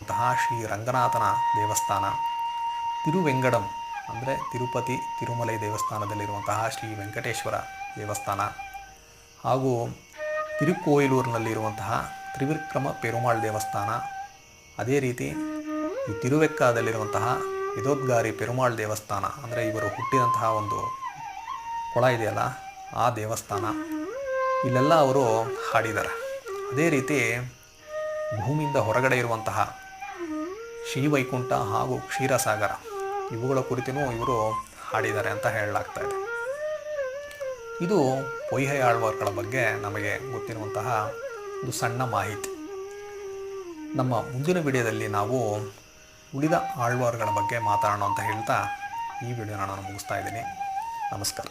ಇರುವಂತಹ ಶ್ರೀ ರಂಗನಾಥನ ದೇವಸ್ಥಾನ, ತಿರುವೆಂಗಡಂ ಅಂದರೆ ತಿರುಪತಿ ತಿರುಮಲೈ ದೇವಸ್ಥಾನದಲ್ಲಿರುವಂತಹ ಶ್ರೀ ವೆಂಕಟೇಶ್ವರ ದೇವಸ್ಥಾನ, ಹಾಗೂ ತಿರುಕೋಯಿಲೂರಿನಲ್ಲಿರುವಂತಹ ತ್ರಿವಿಕ್ರಮ ಪೆರುಮಾಳ್ ದೇವಸ್ಥಾನ, ಅದೇ ರೀತಿ ಈ ತಿರುವೆಕ್ಕಾದಲ್ಲಿರುವಂತಹ ಇದೋದ್ಗಾರಿ ಪೆರುಮಾಳ್ ದೇವಸ್ಥಾನ ಅಂದರೆ ಇವರು ಹುಟ್ಟಿದಂತಹ ಒಂದು ಕೊಳ ಇದೆಯಲ್ಲ ಆ ದೇವಸ್ಥಾನ, ಇಲ್ಲೆಲ್ಲ ಅವರು ಹಾಡಿದ್ದಾರೆ. ಅದೇ ರೀತಿ ಭೂಮಿಯಿಂದ ಹೊರಗಡೆ ಇರುವಂತಹ ಶ್ರೀವೈಕುಂಠ ಹಾಗೂ ಕ್ಷೀರಸಾಗರ ಇವುಗಳ ಕುರಿತೂ ಇವರು ಹಾಡಿದ್ದಾರೆ ಅಂತ ಹೇಳಲಾಗ್ತಾ ಇದೆ. ಇದು ಪೊಯ್ಹೆ ಆಳ್ವಾರ್ಗಳ ಬಗ್ಗೆ ನಮಗೆ ಗೊತ್ತಿರುವಂತಹ ಒಂದು ಸಣ್ಣ ಮಾಹಿತಿ. ನಮ್ಮ ಮುಂದಿನ ವಿಡಿಯೋದಲ್ಲಿ ನಾವು ಉಳಿದ ಆಳ್ವಾರ್ಗಳ ಬಗ್ಗೆ ಮಾತಾಡೋಣ ಅಂತ ಹೇಳ್ತಾ ಈ ವಿಡಿಯೋನ ನಾನು ಮುಗಿಸ್ತಾ ಇದ್ದೀನಿ. ನಮಸ್ಕಾರ.